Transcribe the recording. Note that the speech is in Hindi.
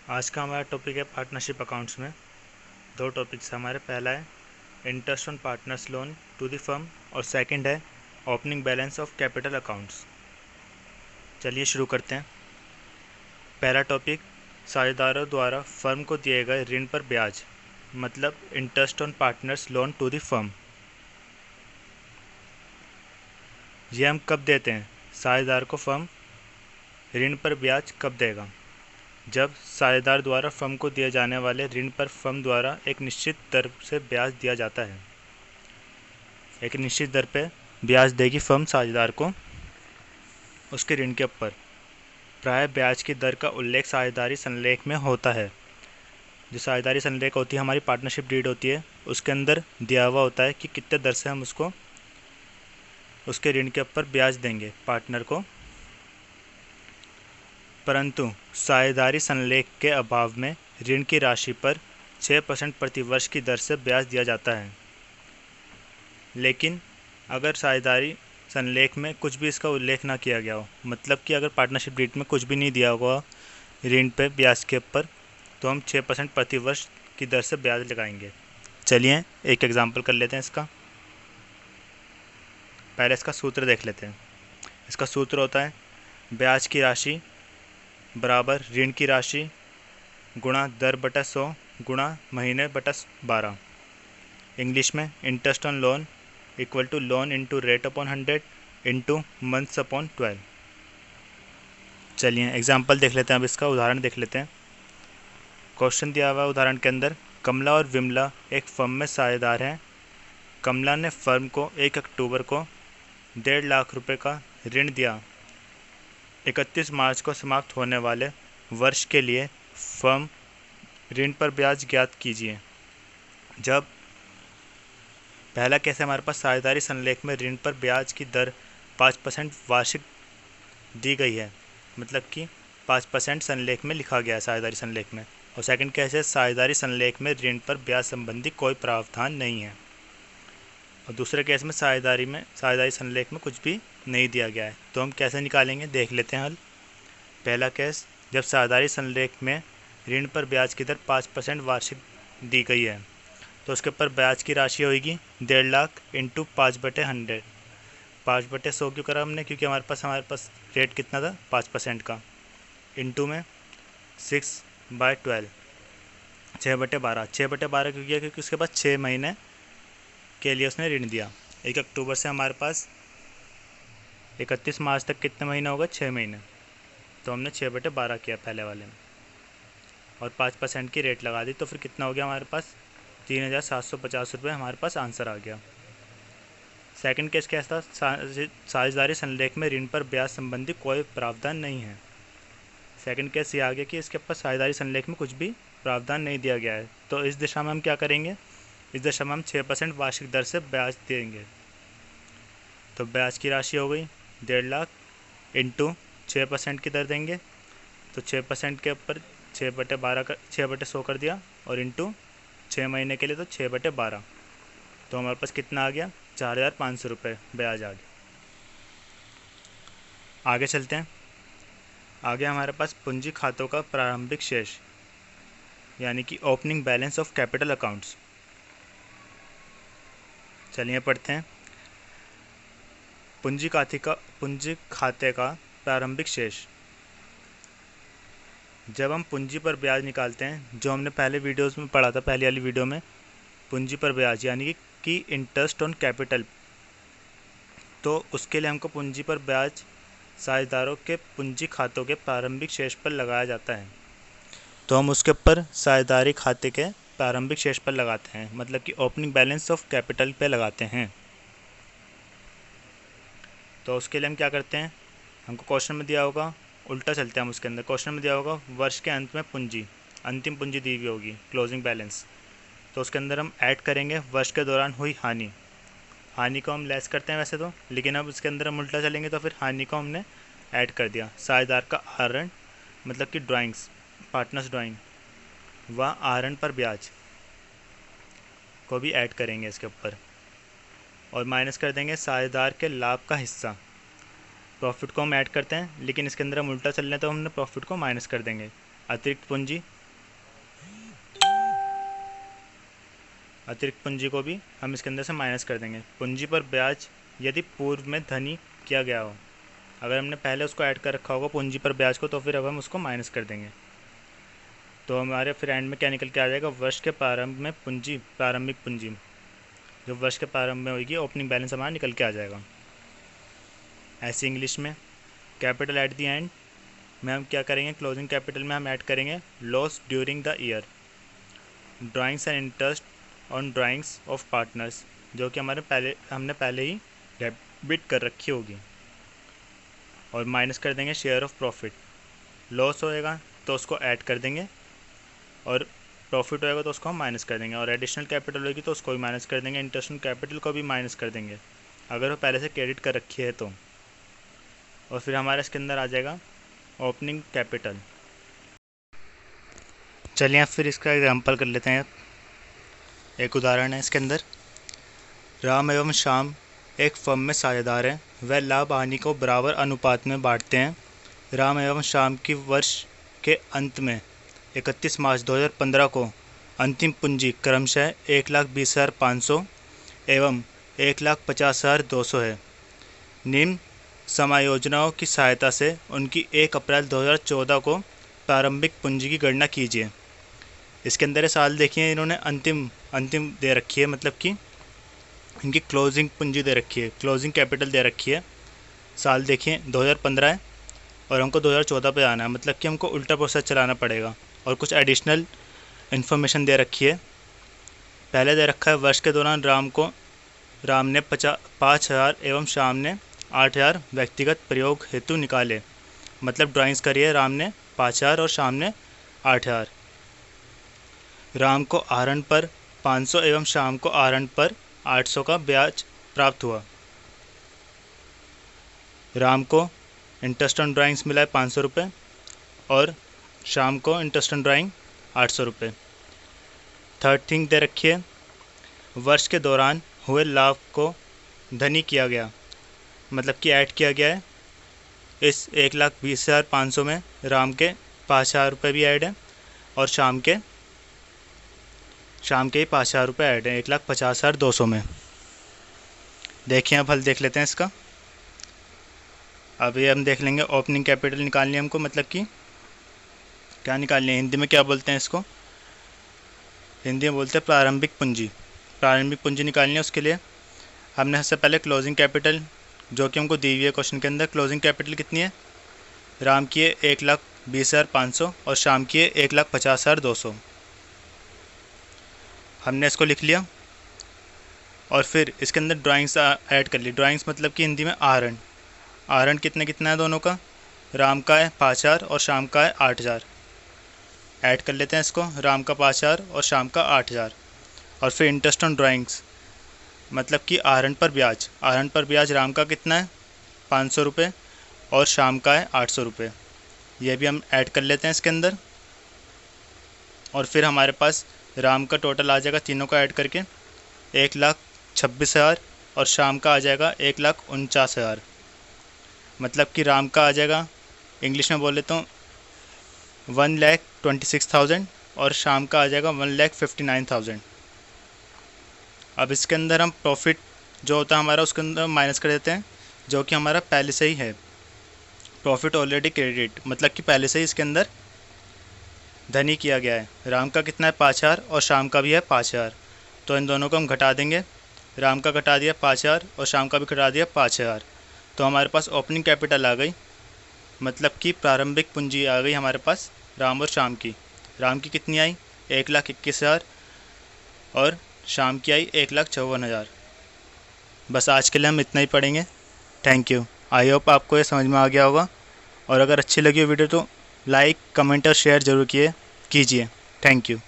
आज का हमारा टॉपिक है पार्टनरशिप अकाउंट्स में। दो टॉपिक्स हमारे, पहला है interest on partners loan to the firm और सेकंड है opening balance of capital accounts. चलिए शुरू करते हैं। पहला टॉपिक, साझेदारों द्वारा फर्म को दिए गए ऋण पर ब्याज, मतलब interest on partners loan to the firm. ये हम कब देते हैं? साझेदार को फर्म ऋण पर ब्याज कब देगा? जब साझेदार द्वारा फर्म को दिए जाने वाले ऋण पर फर्म द्वारा एक निश्चित दर से ब्याज दिया जाता है। एक निश्चित दर पे ब्याज देगी फर्म साझेदार को उसके ऋण के ऊपर। प्रायः ब्याज की दर का उल्लेख साझेदारी संलेख में होता है। जो साझेदारी संलेख होती है, हमारी पार्टनरशिप डीड होती है, उसके अंदर दिया हुआ होता है कि कितने दर से हम उसको उसके ऋण के ऊपर ब्याज देंगे पार्टनर को। परंतु साझेदारी संलेख के अभाव में ऋण की राशि पर 6% प्रति वर्ष की दर से ब्याज दिया जाता है। लेकिन अगर साझेदारी संलेख में कुछ भी इसका उल्लेख ना किया गया हो, मतलब कि अगर पार्टनरशिप डीड में कुछ भी नहीं दिया हुआ ऋण पे ब्याज के ऊपर, तो हम 6% प्रति वर्ष की दर से ब्याज लगाएंगे। चलिए एक एग्जांपल कर लेते हैं इसका। पहले इसका सूत्र देख लेते हैं। इसका सूत्र होता है ब्याज की राशि बराबर ऋण की राशि गुणा दर बटा 100 गुणा महीने बटा 12। इंग्लिश में interest on loan equal to loan into rate upon 100 into months upon 12। चलिए एग्जाम्पल देख लेते हैं। अब इसका उदाहरण देख लेते हैं। क्वेश्चन दिया हुआ उदाहरण के अंदर, कमला और विमला एक फर्म में साझेदार हैं। कमला ने फर्म को 1 अक्टूबर को 1.5 लाख रुपए का ऋण दिया। 31 मार्च को समाप्त होने वाले वर्ष के लिए फर्म ऋण पर ब्याज ज्ञात कीजिए। जब पहला केस है, हमारे पास साझेदारी संलेख में ऋण पर ब्याज की दर 5% वार्षिक दी गई है, मतलब कि 5% संलेख में लिखा गया है साझेदारी संलेख में। और सेकंड केस है, साझेदारी संलेख में ऋण पर ब्याज संबंधी कोई प्रावधान नहीं है। और दूसरे केस में साझेदारी संलेख में कुछ भी नहीं दिया गया है। तो हम कैसे निकालेंगे, देख लेते हैं हल। पहला केस, जब साझेदारी संलेख में ऋण पर ब्याज की दर 5% वार्षिक दी गई है, तो उसके ऊपर ब्याज की राशि होगी 1.5 लाख इंटू 5/100। 5/100 क्यों करा हमने? क्योंकि हमारे पास रेट कितना था, 5% का। इंटू में 6/12, 6/12। 6/12 क्यों किया? क्योंकि उसके पास 6 महीने के लिए उसने ऋण दिया। 1 अक्टूबर से हमारे पास 31 मार्च तक कितने महीने होगा? 6 महीने। तो हमने 6/12 किया पहले वाले में, और 5% की रेट लगा दी। तो फिर कितना हो गया हमारे पास? 3,750 रुपये हमारे पास आंसर आ गया। सेकंड केस क्या था? साझेदारी संलेख में ऋण पर ब्याज संबंधी कोई प्रावधान नहीं है। सेकंड केस ये आ गया कि इसके पास साझेदारी संलेख में कुछ भी प्रावधान नहीं दिया गया है। तो इस दिशा में हम क्या करेंगे? इस दिशा में हम 6% वार्षिक दर से ब्याज देंगे। तो ब्याज की राशि हो गई 1.5 लाख इंटू 6% की दर देंगे। तो 6% के ऊपर 6/100 कर दिया, और इंटू 6 महीने के लिए तो 6/12। तो हमारे पास कितना आ गया? 4,500 रुपये ब्याज आ गया। आगे चलते हैं। आगे हमारे पास पूंजी खातों का प्रारंभिक शेष, यानी कि opening balance of capital accounts. चलिए पढ़ते हैं। पूंजी खाते का प्रारंभिक शेष। जब हम पूंजी पर ब्याज निकालते हैं, जो हमने पहले वीडियोस में पढ़ा था, पहली वाली वीडियो में, पूंजी पर ब्याज यानी कि इंटरेस्ट ऑन कैपिटल, तो उसके लिए हमको पूंजी पर ब्याज साझेदारों के पूंजी खातों के प्रारंभिक शेष पर लगाया जाता है। तो हम उसके ऊपर साझेदारी खाते के प्रारंभिक शेष पर लगाते हैं, मतलब कि ओपनिंग बैलेंस ऑफ कैपिटल पे लगाते हैं। तो उसके लिए हम क्या करते हैं, हमको क्वेश्चन में दिया होगा, उल्टा चलते हैं हम उसके अंदर। क्वेश्चन में दिया होगा वर्ष के अंत में पूंजी, अंतिम पूंजी दी हुई होगी, क्लोजिंग बैलेंस। तो उसके अंदर हम ऐड करेंगे वर्ष के दौरान हुई हानि। हानि को हम लेस करते हैं वैसे तो, लेकिन अब इसके अंदर हम उल्टा चलेंगे, तो फिर हानि को हमने ऐड कर दिया। साझेदार का आहरण, मतलब कि ड्राइंग्स, पार्टनर्स ड्राइंग, व आहरण पर ब्याज को भी ऐड करेंगे इसके ऊपर, और माइनस कर देंगे साझेदार के लाभ का हिस्सा। प्रॉफिट को हम ऐड करते हैं, लेकिन इसके अंदर हम उल्टा चल रहे हैं, तो हमने प्रॉफिट को माइनस कर देंगे। अतिरिक्त पूंजी अतिरिक्त पूंजी को भी हम इसके अंदर से माइनस कर देंगे। पूंजी पर ब्याज यदि पूर्व में धनी किया गया हो, अगर हमने पहले उसको ऐड कर रखा होगा पूंजी पर ब्याज को, तो फिर अब हम उसको माइनस कर देंगे। तो हमारे फिर एंड में क्या निकल के आ जाएगा, वर्ष के प्रारंभ में पूंजी, प्रारंभिक पूंजी जो वर्ष के प्रारंभ में होगी, ओपनिंग बैलेंस हमारा निकल के आ जाएगा। ऐसे इंग्लिश में कैपिटल एट द एंड में हम क्या करेंगे, क्लोजिंग कैपिटल में हम ऐड करेंगे loss during the year, drawings and interest on drawings of partners, जो कि हमने पहले ही डेबिट कर रखी होगी, और माइनस कर देंगे शेयर ऑफ प्रॉफिट। लॉस होएगा तो उसको ऐड कर देंगे, और प्रॉफिट होएगा तो उसको हम माइनस कर देंगे, और एडिशनल कैपिटल होगी तो उसको भी माइनस कर देंगे, इंटरेस्ट ऑन कैपिटल को भी माइनस कर देंगे अगर वो पहले से क्रेडिट कर रखी है तो। और फिर हमारे इसके अंदर आ जाएगा ओपनिंग कैपिटल। चलिए अब फिर इसका एग्जांपल कर लेते हैं। एक उदाहरण है इसके अंदर, राम एवं श्याम एक फर्म में साझेदार हैं, वह लाभ हानि को बराबर अनुपात में बांटते हैं। राम एवं श्याम की वर्ष के अंत में 31 मार्च 2015 को अंतिम पूंजी क्रमशः 1,20,500 एवं 1,50,200 है। निम्न समायोजनाओं की सहायता से उनकी 1 अप्रैल 2014 को प्रारंभिक पूंजी की गणना कीजिए। इसके अंदर ये साल देखिए, इन्होंने अंतिम दे रखी है, मतलब कि इनकी क्लोजिंग पूंजी दे रखी है, क्लोजिंग कैपिटल दे रखी है। साल देखिए 2015 है और हमको 2014 पे आना है, मतलब कि हमको उल्टा प्रोसेस चलाना पड़ेगा। और कुछ एडिशनल इन्फॉर्मेशन दे रखी है। पहले दे रखा है वर्ष के दौरान राम ने 5,000 एवं श्याम ने 8,000 व्यक्तिगत प्रयोग हेतु निकाले, मतलब ड्राइंग्स करी है, राम ने 5,000 और श्याम ने 8,000। राम को आहरण पर 500 एवं श्याम को आहरण पर 800 का ब्याज प्राप्त हुआ। राम को इंटरेस्ट ऑन ड्राइंग्स मिला है 500 रुपये और शाम को इंटरेस्ट ऑन ड्राइंग 800 रुपये। थर्ड थिंग दे रखी है, वर्ष के दौरान हुए लाभ को धनी किया गया, मतलब कि ऐड किया गया है। इस 1,20,500 में राम के 5,000 रुपये भी ऐड है और शाम के ही 5,000 रुपये ऐड है, 1,50,200 में। देखिए अब हल देख लेते हैं इसका। अभी हम देख लेंगे ओपनिंग कैपिटल निकालनी है हमको, मतलब कि क्या निकालनी है, हिंदी में क्या बोलते हैं इसको, हिंदी में बोलते हैं प्रारंभिक पूंजी। प्रारंभिक पूंजी निकालनी है, उसके लिए हमने सबसे पहले क्लोजिंग कैपिटल जो कि हमको दी हुई है क्वेश्चन के अंदर, क्लोजिंग कैपिटल कितनी है, राम की है 1,20,500 और शाम की है 1,50,200। हमने इसको लिख लिया और फिर इसके अंदर ड्राइंग्स ऐड कर ली। ड्राइंग्स मतलब कि हिंदी में आहरण, आहरण कितना है दोनों का, राम का है 5,000 और शाम का है 8,000। ऐड कर लेते हैं इसको, राम का 5,000 और शाम का 8,000। और फिर इंटरेस्ट ऑन ड्राइंग्स मतलब कि आहरण पर ब्याज, आहरण पर ब्याज राम का कितना है 500 रुपये और शाम का है 800 रुपये। यह भी हम ऐड कर लेते हैं इसके अंदर। और फिर हमारे पास राम का टोटल आ जाएगा तीनों का ऐड करके 1,26,000 और शाम का आ जाएगा 1,49,000। मतलब कि राम का आ जाएगा, इंग्लिश में बोले तो 1,26,000 और शाम का आ जाएगा 1,59,000। अब इसके अंदर हम प्रॉफिट जो होता है हमारा उसके अंदर माइनस कर देते हैं, जो कि हमारा पहले से ही है, प्रॉफिट ऑलरेडी क्रेडिट, मतलब कि पहले से ही इसके अंदर धनी किया गया है। राम का कितना है 5,000 और शाम का भी है 5,000, तो इन दोनों को हम घटा देंगे। राम का घटा दिया 5,000 और शाम का भी घटा दिया 5,000, तो हमारे पास ओपनिंग कैपिटल आ गई, मतलब कि प्रारंभिक पूंजी आ गई हमारे पास राम और शाम की। राम की कितनी आई 1,21,000 और शाम की आई 1,54,000। बस आज के लिए हम इतना ही पढ़ेंगे। Thank you. आई होप आपको ये समझ में आ गया होगा, और अगर अच्छी लगी हो वीडियो तो लाइक, कमेंट और शेयर ज़रूर कीजिए। Thank you.